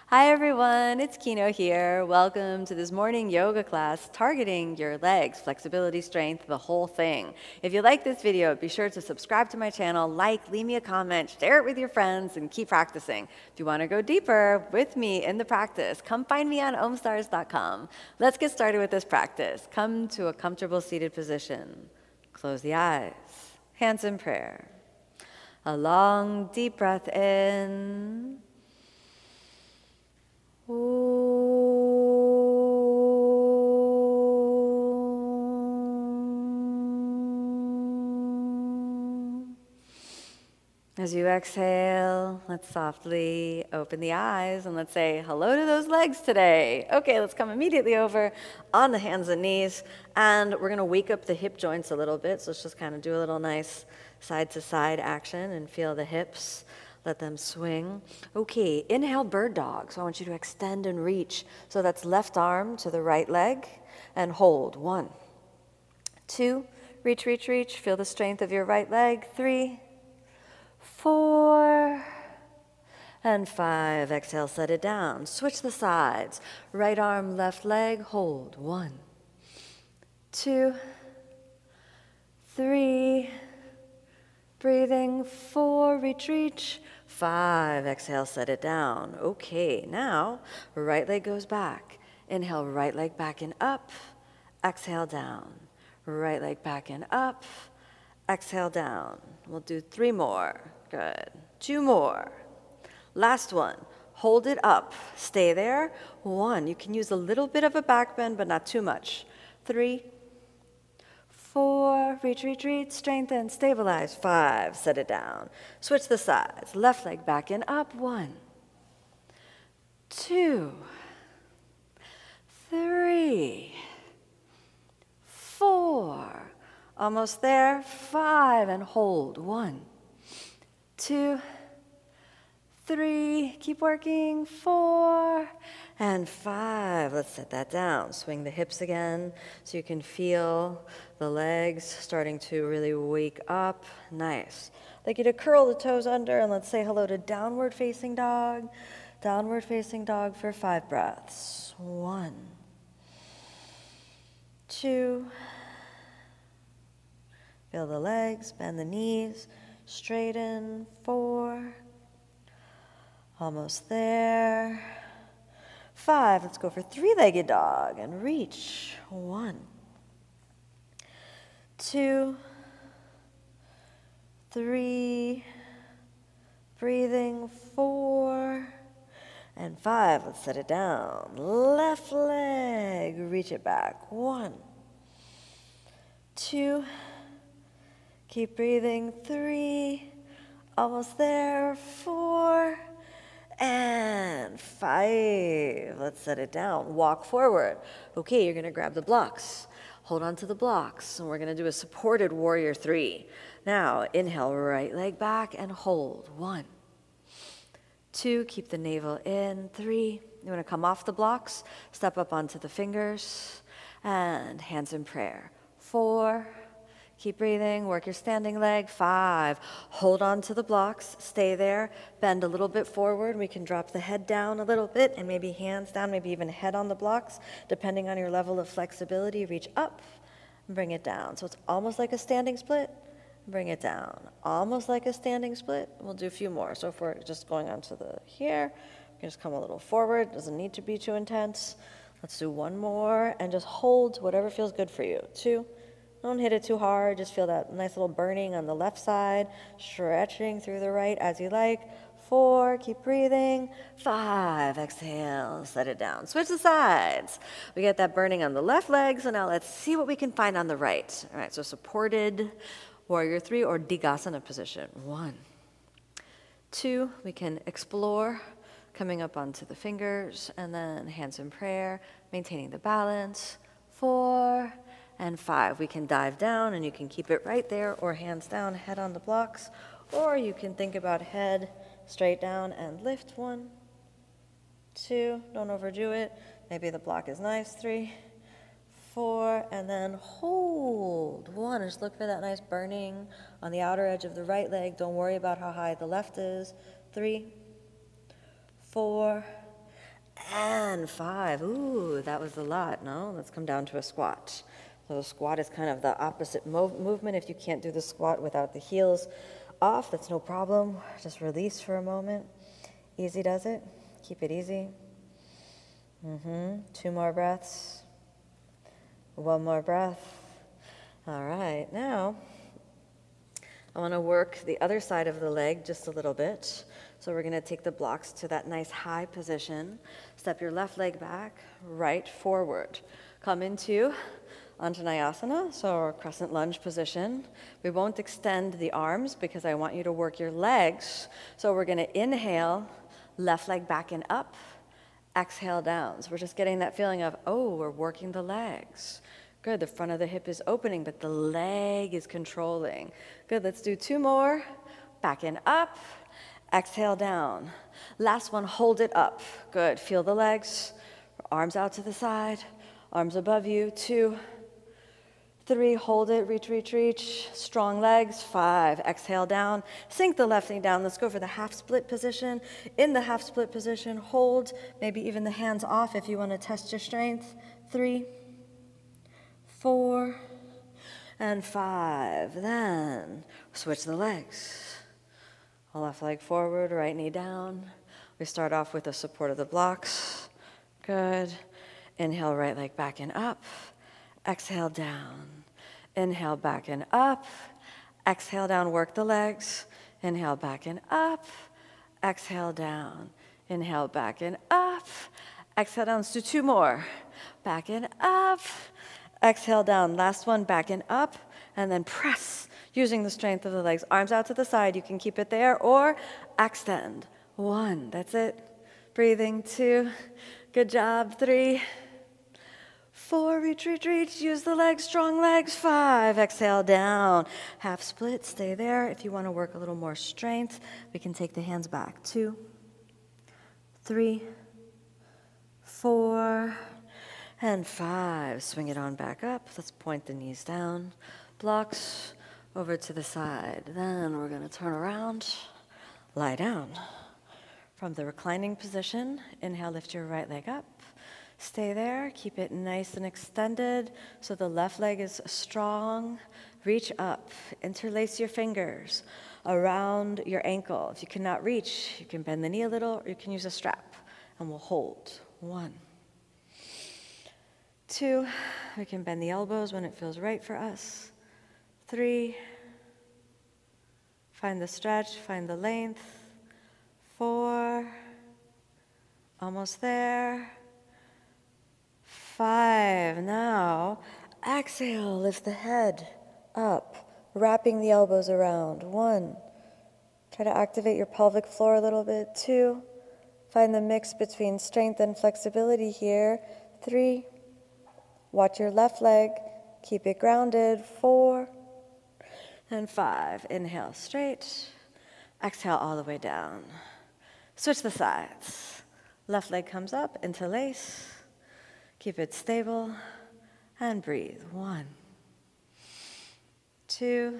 Hi everyone, it's Kino here. Welcome to this morning yoga class targeting your legs, flexibility, strength, the whole thing. If you like this video, be sure to subscribe to my channel, leave me a comment, share it with your friends, and keep practicing. If you want to go deeper with me in the practice, come find me on Omstars.com. Let's get started with this practice. Come to a comfortable seated position. Close the eyes, hands in prayer. A long, deep breath in. As you exhale, let's softly open the eyes and let's say hello to those legs today. Okay, let's come immediately over on the hands and knees, and we're gonna wake up the hip joints a little bit. So let's just kind of do a little nice side to side action and feel the hips. Let them swing. Okay, inhale bird dog. So I want you to extend and reach. So that's left arm to the right leg and hold. 1, 2, reach, reach, reach. Feel the strength of your right leg. 3, 4, and 5. Exhale, set it down. Switch the sides. Right arm, left leg, hold. 1, 2, 3, breathing. 4, reach, reach. 5, exhale, set it down. Okay, now right leg goes back. Inhale, right leg back and up. Exhale, down. Right leg back and up. Exhale, down. We'll do 3 more. Good. 2 more. Last one. Hold it up. Stay there. 1. You can use a little bit of a back bend, but not too much. 3, 4, reach, reach, reach, strengthen, stabilize. 5, set it down. Switch the sides. Left leg back and up. 1, 2, 3, 4. Almost there. 5, and hold. 1, 2, 3, keep working. 4, and 5. Let's set that down. Swing the hips again so you can feel the legs starting to really wake up. Nice. I'd like you to curl the toes under and let's say hello to downward facing dog. Downward facing dog for 5 breaths. 1, 2. Feel the legs, bend the knees, straighten. 4. Almost there. 5, let's go for 3-legged dog and reach. 1, 2, 3, breathing. 4, and 5, let's set it down. Left leg, reach it back. 1, 2, keep breathing. 3, almost there. 4, and 5. Let's set it down. Walk forward. Okay, you're going to grab the blocks. Hold on to the blocks. And we're going to do a supported warrior 3. Now, inhale, right leg back and hold. 1, 2, keep the navel in. 3, you want to come off the blocks, step up onto the fingers, and hands in prayer. 4, keep breathing, work your standing leg. 5, hold on to the blocks, stay there, bend a little bit forward. We can drop the head down a little bit and maybe hands down, maybe even head on the blocks, depending on your level of flexibility. Reach up and bring it down. So it's almost like a standing split. Bring it down. Almost like a standing split. We'll do a few more. So if we're just going onto the here, we can just come a little forward. Doesn't need to be too intense. Let's do 1 more and just hold whatever feels good for you. 2. Don't hit it too hard. Just feel that nice little burning on the left side, stretching through the right as you like. 4, keep breathing. 5, exhale, set it down. Switch the sides. We get that burning on the left leg, so now let's see what we can find on the right. All right, so supported warrior 3 or Digasana position. 1, 2, we can explore coming up onto the fingers and then hands in prayer, maintaining the balance. 4, and 5, we can dive down and you can keep it right there or hands down, head on the blocks, or you can think about head straight down and lift. 1, 2, don't overdo it. Maybe the block is nice. 3, 4, and then hold. 1, just look for that nice burning on the outer edge of the right leg. Don't worry about how high the left is. 3, 4, and 5. Ooh, that was a lot. No, let's come down to a squat. So the squat is kind of the opposite movement. If you can't do the squat without the heels off, that's no problem. Just release for a moment. Easy does it. Keep it easy. 2 more breaths. 1 more breath. All right, now I want to work the other side of the leg just a little bit. So we're going to take the blocks to that nice high position. Step your left leg back, right forward. Come into Anjaneyasana, so our crescent lunge position. We won't extend the arms because I want you to work your legs. So we're going to inhale, left leg back and up, exhale down. So we're just getting that feeling of, oh, we're working the legs. Good, the front of the hip is opening, but the leg is controlling. Good, let's do 2 more. Back and up, exhale down. Last one, hold it up. Good, feel the legs, arms out to the side, arms above you. 2, 3, hold it, reach, reach, reach. Strong legs. 5, exhale down. Sink the left knee down. Let's go for the half split position. In the half split position, hold, maybe even the hands off if you want to test your strength. 3, 4, and 5. Then switch the legs. Left leg forward, right knee down. We start off with the support of the blocks. Good. Inhale, right leg back and up. Exhale down. Inhale, back and up. Exhale down, work the legs. Inhale, back and up. Exhale down. Inhale, back and up. Exhale down. Let's do 2 more. Back and up. Exhale down. Last one, back and up. And then press using the strength of the legs. Arms out to the side. You can keep it there or extend. 1. That's it. Breathing. 2. Good job. 3. 4. Reach, reach, reach. Use the legs. Strong legs. 5. Exhale down. Half split. Stay there. If you want to work a little more strength, we can take the hands back. 2, 3, 4, and 5. Swing it on back up. Let's point the knees down. Blocks over to the side. Then we're going to turn around. Lie down. From the reclining position, inhale, lift your right leg up. Stay there. Keep it nice and extended so the left leg is strong. Reach up. Interlace your fingers around your ankle. If you cannot reach, you can bend the knee a little or you can use a strap. And we'll hold. 1, 2, we can bend the elbows when it feels right for us. 3, find the stretch, find the length. 4, almost there. 5, now exhale, lift the head up, wrapping the elbows around. 1, try to activate your pelvic floor a little bit. 2, find the mix between strength and flexibility here. 3, watch your left leg, keep it grounded. 4, and 5. Inhale straight, exhale all the way down. Switch the sides. Left leg comes up, interlace, keep it stable, and breathe. 1, 2,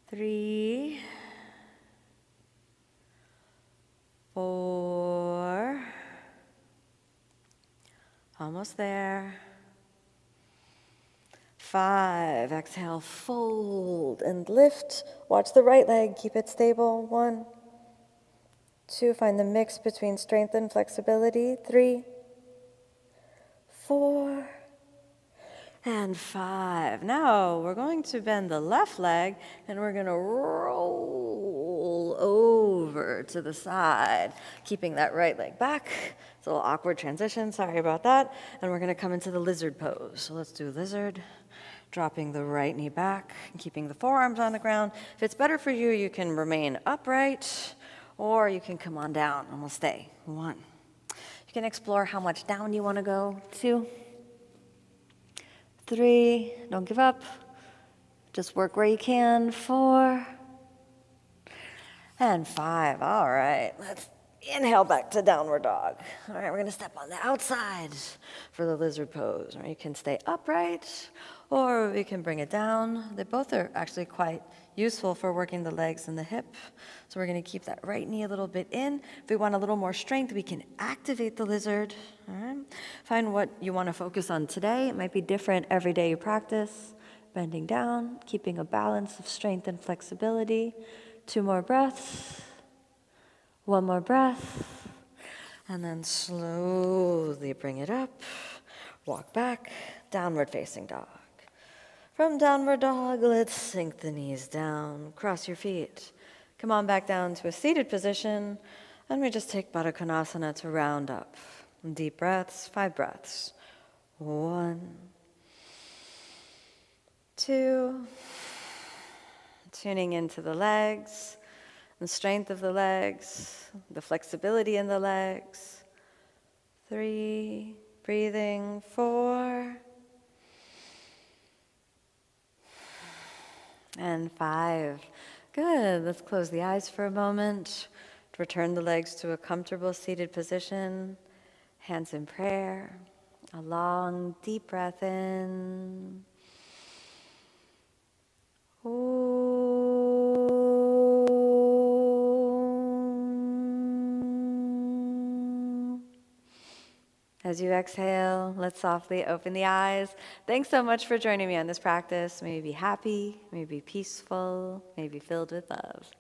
3, 4, almost there. 5, exhale, fold and lift. Watch the right leg, keep it stable. 1, 2, find the mix between strength and flexibility. 3, 4, and 5. Now we're going to bend the left leg and we're going to roll over to the side, keeping that right leg back. It's a little awkward transition, sorry about that. And we're going to come into the lizard pose. So let's do lizard, dropping the right knee back and keeping the forearms on the ground. If it's better for you, you can remain upright or you can come on down and we'll stay. 1. You can explore how much down you want to go. 2, 3, don't give up. Just work where you can. 4, and 5. All right, let's Inhale back to downward dog. All right, we're gonna step on the outside for the lizard pose. Or you can stay upright, or we can bring it down. They both are actually quite useful for working the legs and the hip. So we're gonna keep that right knee a little bit in. If we want a little more strength, we can activate the lizard. All right. Find what you wanna focus on today. It might be different every day you practice. Bending down, keeping a balance of strength and flexibility. 2 more breaths. 1 more breath, and then slowly bring it up. Walk back, downward facing dog. From downward dog, let's sink the knees down, cross your feet. Come on back down to a seated position, and we just take Baddha Konasana to round up. Deep breaths, 5 breaths. 1, 2, tuning into the legs, the strength of the legs, the flexibility in the legs. 3, breathing. 4, and 5. Good. Let's close the eyes for a moment. Return the legs to a comfortable seated position. Hands in prayer. A long, deep breath in. As you exhale, let's softly open the eyes. Thanks so much for joining me on this practice. May you be happy, may you be peaceful, may you be filled with love.